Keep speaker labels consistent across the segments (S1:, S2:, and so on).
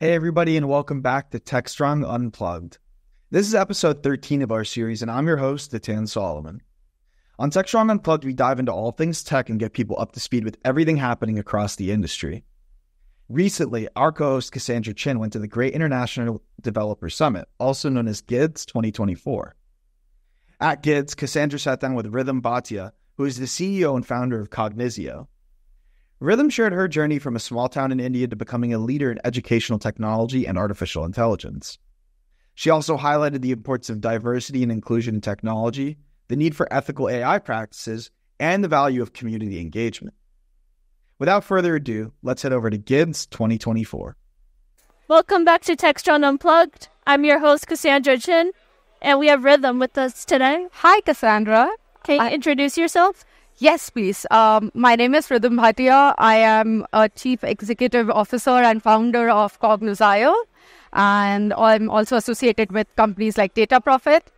S1: Hey everybody, and welcome back to Techstrong Unplugged. This is episode 13 of our series, and I'm your host, Datan Solomon. On Techstrong Unplugged, we dive into all things tech and get people up to speed with everything happening across the industry. Recently, our co-host Cassandra Chin went to the Great International Developer Summit, also known as GIDS 2024. At GIDS, Cassandra sat down with Rhythm Bhatia, who is the CEO and founder of Cognizio. Rhythm shared her journey from a small town in India to becoming a leader in educational technology and artificial intelligence. She also highlighted the importance of diversity and inclusion in technology, the need for ethical AI practices, and the value of community engagement. Without further ado, let's head over to GIDS 2024.
S2: Welcome back to Techstrong Unplugged. I'm your host, Cassandra Chin, and we have Rhythm with us today.
S3: Hi, Cassandra.
S2: Can you introduce yourself?
S3: Yes, please. My name is Rhythm Bhatia. I am a Chief Executive Officer and founder of Cognizio, and I'm also associated with companies like Data Profit.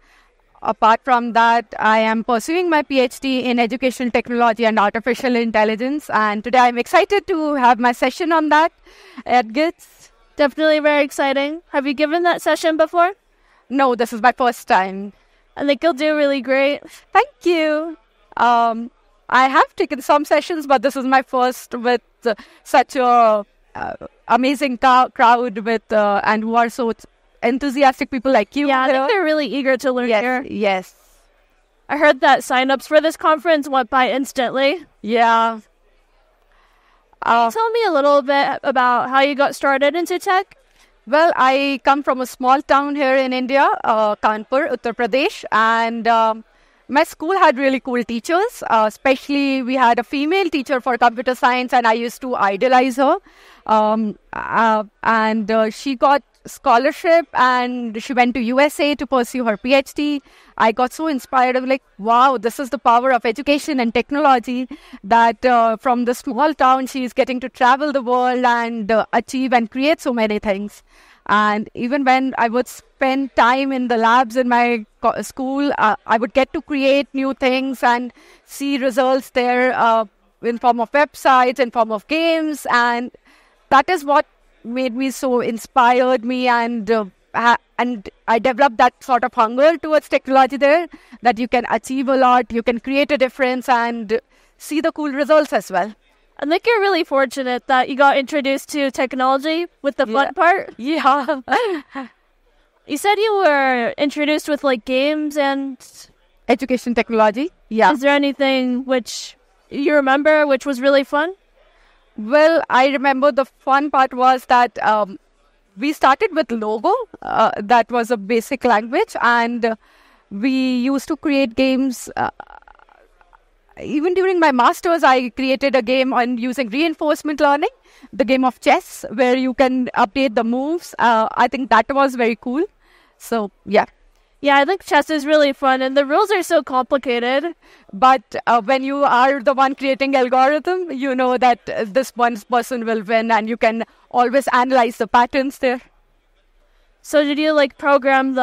S3: Apart from that, I am pursuing my PhD in Educational Technology and Artificial Intelligence, and today I'm excited to have my session on that at GITS.
S2: Definitely very exciting. Have you given that session before?
S3: No, this is my first time.
S2: I think you'll do really great.
S3: Thank you. I have taken some sessions, but this is my first with such a amazing crowd with and who are so enthusiastic people like you.
S2: Yeah, I think they're really eager to learn here.
S3: Yes.
S2: I heard that signups for this conference went by instantly.
S3: Yeah.
S2: Can you tell me a little bit about how you got started into tech?
S3: Well, I come from a small town here in India, Kanpur, Uttar Pradesh, and my school had really cool teachers, especially we had a female teacher for computer science, and I used to idolize her. And she got scholarship and she went to USA to pursue her PhD. I got so inspired. I was like, wow, this is the power of education and technology, that from the small town, she's getting to travel the world and achieve and create so many things. And even when I would spend time in the labs in my school, I would get to create new things and see results there in form of websites, in form of games. And that is what made me so inspired me, and I developed that sort of hunger towards technology there, that you can achieve a lot, you can create a difference and see the cool results as well.
S2: I think you're really fortunate that you got introduced to technology with the fun part.
S3: Yeah.
S2: You said you were introduced with like games and
S3: education technology. Yeah.
S2: Is there anything which you remember which was really fun?
S3: Well, I remember the fun part was that we started with Logo. That was a basic language, and we used to create games. Even during my master's, I created a game on using reinforcement learning, the game of chess, where you can update the moves. I think that was very cool. So, yeah.
S2: Yeah, I think chess is really fun, and the rules are so complicated.
S3: But when you are the one creating algorithm, you know that this one person will win, and you can always analyze the patterns there.
S2: So did you program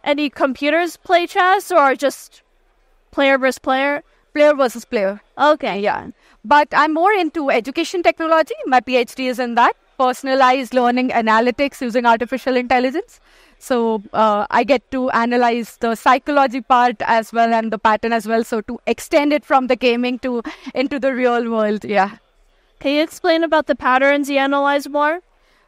S2: any computers play chess, or just player versus player?
S3: Player versus player.
S2: Okay.
S3: Yeah. But I'm more into education technology. My PhD is in that. Personalized learning analytics using artificial intelligence. So I get to analyze the psychology part as well and the pattern as well. So to extend it from the gaming into the real world. Yeah.
S2: Can you explain about the patterns you analyze more?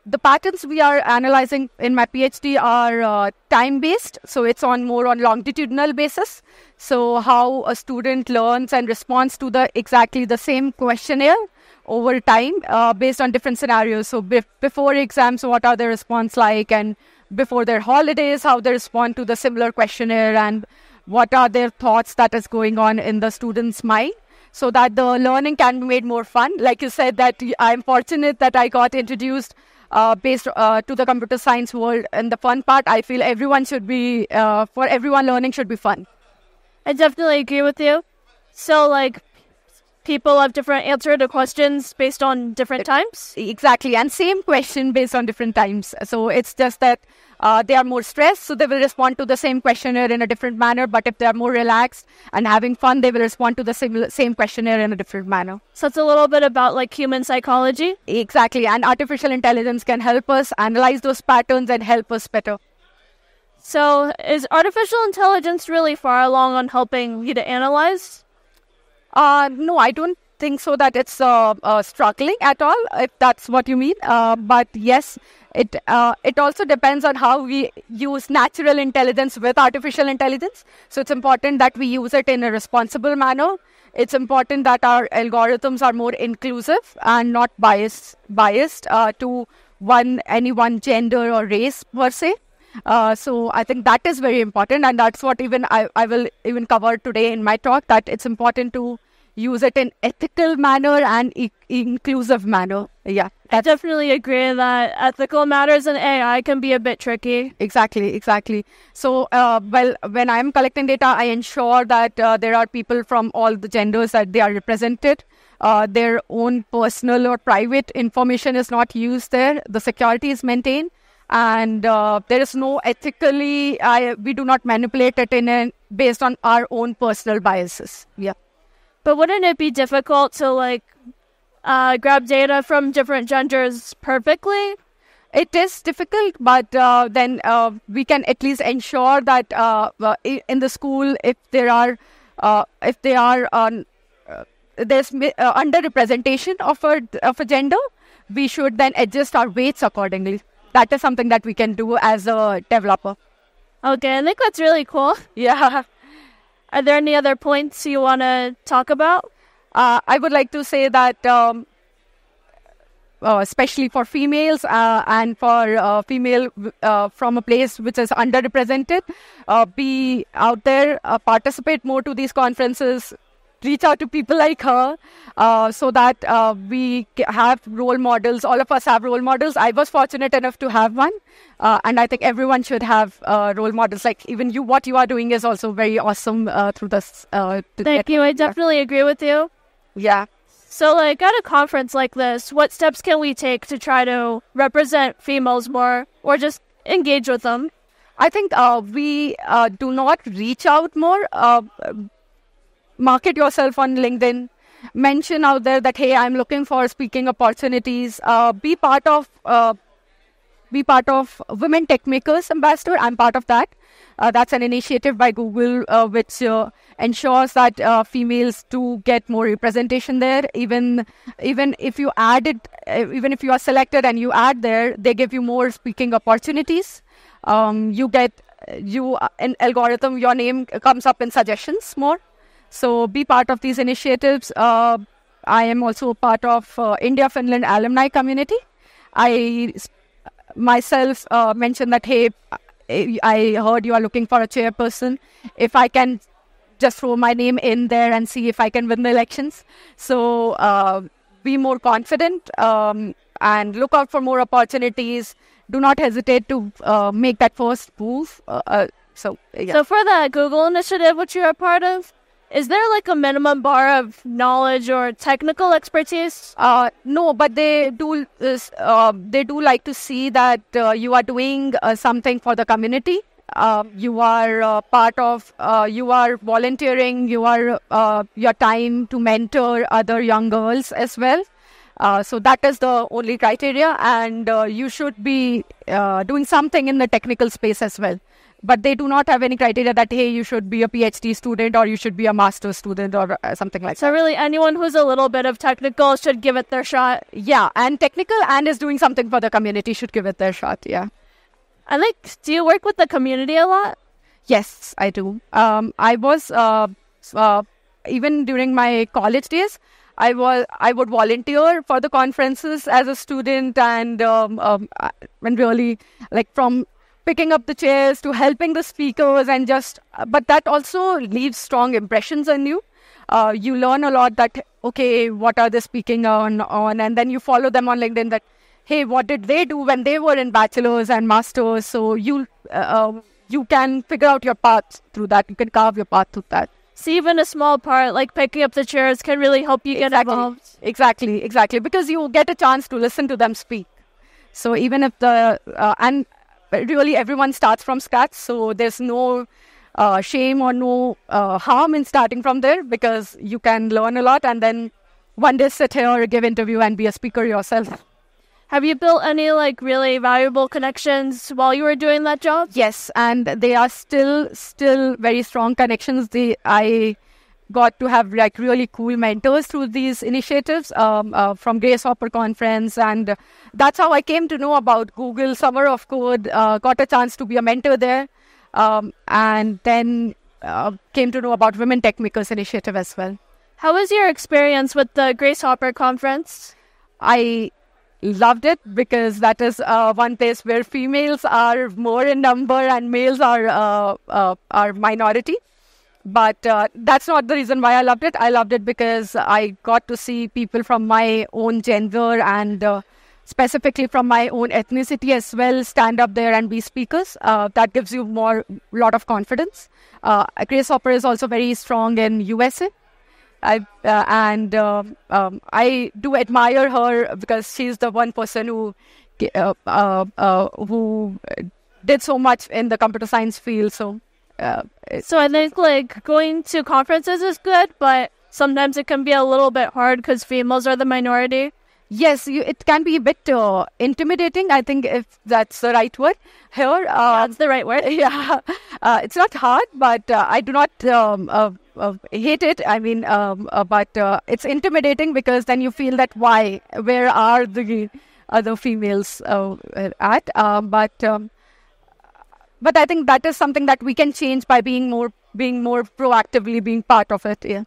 S3: The patterns we are analyzing in my PhD are time-based, so it's more on longitudinal basis. So how a student learns and responds to exactly the same questionnaire over time based on different scenarios. So before exams, what are their response like, and before their holidays, how they respond to the similar questionnaire, and what are their thoughts that is going on in the student's mind, so that the learning can be made more fun. Like you said, that I'm fortunate that I got introduced based to the computer science world, and the fun part, I feel everyone should be, for everyone, learning should be fun.
S2: I definitely agree with you. So people have different answer to questions based on different times?
S3: Exactly, and same question based on different times. So it's just that they are more stressed, so they will respond to the same questionnaire in a different manner. But if they are more relaxed and having fun, they will respond to the same questionnaire in a different manner.
S2: So it's a little bit about like human psychology.
S3: Exactly. And artificial intelligence can help us analyze those patterns and help us better.
S2: So is artificial intelligence really far along on helping you to analyze?
S3: No, I don't think so that it's struggling at all, if that's what you mean. But yes, it also depends on how we use natural intelligence with artificial intelligence. So it's important that we use it in a responsible manner. It's important that our algorithms are more inclusive and not biased to any one gender or race per se. So I think that is very important, and that's what even I will even cover today in my talk, that it's important to use it in ethical manner and inclusive manner. Yeah,
S2: I definitely agree that ethical matters in AI can be a bit tricky.
S3: Exactly. So, when I'm collecting data, I ensure that there are people from all the genders that they are represented. Their own personal or private information is not used there. The security is maintained. And there is no we do not manipulate it based on our own personal biases. Yeah.
S2: But wouldn't it be difficult to grab data from different genders perfectly?
S3: It is difficult, but then we can at least ensure that in the school, if there are there's underrepresentation of a gender, we should then adjust our weights accordingly. That is something that we can do as a developer.
S2: Okay, I think that's really cool.
S3: Yeah.
S2: Are there any other points you want to talk about?
S3: I would like to say that especially for females and for female from a place which is underrepresented, be out there, participate more to these conferences, reach out to people like her so that we have role models. All of us have role models. I was fortunate enough to have one. And I think everyone should have role models. Like even you, what you are doing is also very awesome through this.
S2: Thank you. I definitely agree with you.
S3: Yeah.
S2: So at a conference like this, what steps can we take to try to represent females more or just engage with them?
S3: I think we do not reach out more. Market yourself on LinkedIn. Mention out there that, hey, I'm looking for speaking opportunities. Be part of Women Tech Makers Ambassador. I'm part of that. That's an initiative by Google which ensures that females do get more representation there. Even if you add it, even if you are selected and you add there, they give you more speaking opportunities. You get an algorithm. Your name comes up in suggestions more. So be part of these initiatives. I am also part of India-Finland alumni community. I myself mentioned that, hey, I heard you are looking for a chairperson. If I can just throw my name in there and see if I can win the elections. So be more confident and look out for more opportunities. Do not hesitate to make that first move. So
S2: for the Google initiative, which you're a part of, is there a minimum bar of knowledge or technical expertise?
S3: No, but they do like to see that you are doing something for the community. You are you are volunteering your time to mentor other young girls as well. So that is the only criteria, and you should be doing something in the technical space as well. But they do not have any criteria that, hey, you should be a PhD student or you should be a master's student or something like that.
S2: So really anyone who's a little bit of technical should give it their shot?
S3: Yeah, and technical and is doing something for the community should give it their shot, yeah.
S2: And do you work with the community a lot?
S3: Yes, I do. I was, even during my college days, I would volunteer for the conferences as a student and really from picking up the chairs to helping the speakers but that also leaves strong impressions on you. You learn a lot that, okay, what are they speaking on, and then you follow them on LinkedIn that, hey, what did they do when they were in bachelor's and master's? So you can figure out your path through that. You can carve your path through that.
S2: So even a small part, like picking up the chairs, can really help you get involved.
S3: Exactly. Because you get a chance to listen to them speak. So even if really everyone starts from scratch. So there's no shame or no harm in starting from there, because you can learn a lot and then one day sit here, give interview and be a speaker yourself.
S2: Have you built any like really valuable connections while you were doing that job?
S3: Yes, and they are still very strong connections. I got to have like really cool mentors through these initiatives from Grace Hopper Conference, and that's how I came to know about Google Summer of Code. Got a chance to be a mentor there, and then came to know about Women Tech Makers Initiative as well.
S2: How was your experience with the Grace Hopper Conference?
S3: I loved it because that is one place where females are more in number and males are minority. But that's not the reason why I loved it. I loved it because I got to see people from my own gender and specifically from my own ethnicity as well stand up there and be speakers. That gives you lot of confidence. Grace Hopper is also very strong in USA. I do admire her because she's the one person who did so much in the computer science field. So
S2: I think like going to conferences is good, but sometimes it can be a little bit hard because females are the minority.
S3: Yes, it can be a bit intimidating, I think, if that's the right word. Here,
S2: that's the right word.
S3: Yeah, it's not hard, but I do not hate it. I mean, but it's intimidating because then you feel that where are the other females at? But I think that is something that we can change by being more proactively being part of it. Yeah.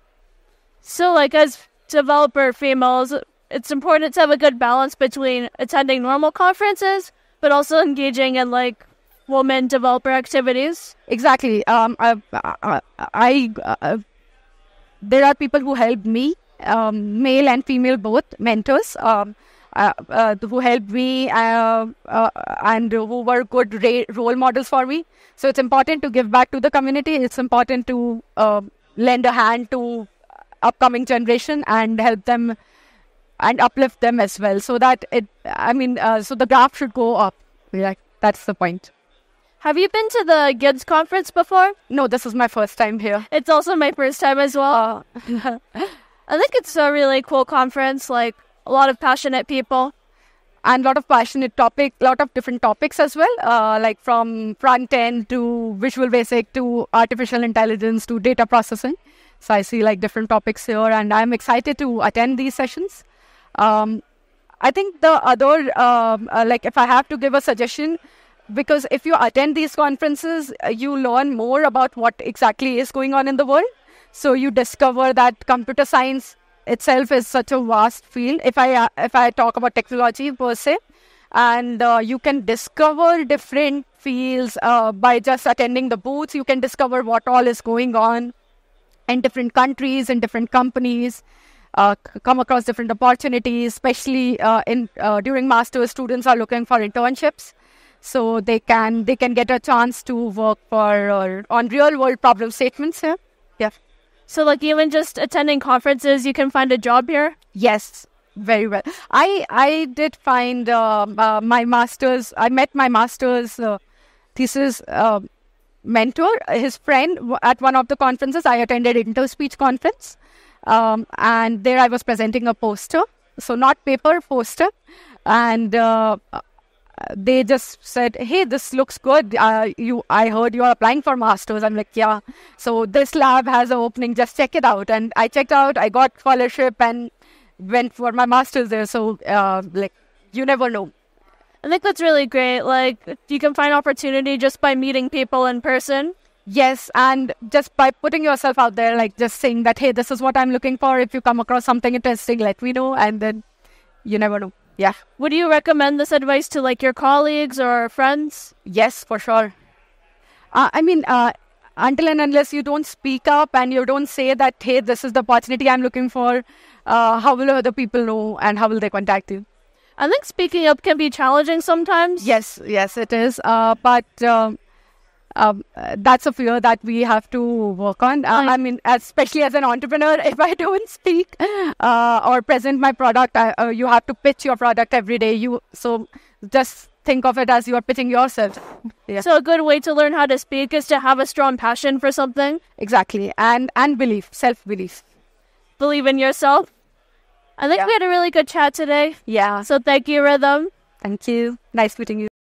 S2: So, like as developer females, it's important to have a good balance between attending normal conferences, but also engaging in like women developer activities.
S3: Exactly. There are people who helped me, male and female both, mentors, who helped me and who were good role models for me. So it's important to give back to the community. It's important to lend a hand to upcoming generation and help them and uplift them as well. So that so the graph should go up. Yeah, that's the point.
S2: Have you been to the GIDS conference before?
S3: No, this is my first time here.
S2: It's also my first time as well. I think it's a really cool conference, like a lot of passionate people.
S3: And a lot of lot of different topics as well, like from front end to Visual Basic to artificial intelligence to data processing. So I see like different topics here and I'm excited to attend these sessions. I think the other, like if I have to give a suggestion, because if you attend these conferences, you learn more about what exactly is going on in the world. So you discover that computer science itself is such a vast field. If I talk about technology per se, and you can discover different fields by just attending the booths. You can discover what all is going on in different countries, in different companies. Come across different opportunities, especially during masters, students are looking for internships. So they can get a chance to work on real world problem statements here. Yeah.
S2: So like even just attending conferences, you can find a job here?
S3: Yes, very well. I did find my master's. I met my master's thesis mentor, his friend at one of the conferences. I attended InterSpeech conference. And there I was presenting a poster. So not paper, poster. And they just said, hey, this looks good. I heard you're applying for masters. I'm like, yeah. So this lab has an opening. Just check it out. And I checked out. I got scholarship and went for my masters there. So you never know.
S2: I think that's really great. Like you can find opportunity just by meeting people in person.
S3: Yes, and just by putting yourself out there, like just saying that, hey, this is what I'm looking for. If you come across something interesting, let me know. And then you never know. Yeah.
S2: Would you recommend this advice to like your colleagues or friends?
S3: Yes, for sure. Until and unless you don't speak up and you don't say that, hey, this is the opportunity I'm looking for, how will other people know and how will they contact you?
S2: I think speaking up can be challenging sometimes.
S3: Yes, it is. But that's a fear that we have to work on. Especially as an entrepreneur, if I don't speak or present my product, you have to pitch your product every day. So just think of it as you are pitching yourself. Yeah.
S2: So a good way to learn how to speak is to have a strong passion for something.
S3: Exactly. And belief, self-belief.
S2: Believe in yourself. I think we had a really good chat today.
S3: Yeah.
S2: So thank you, Rhythm.
S3: Thank you. Nice meeting you.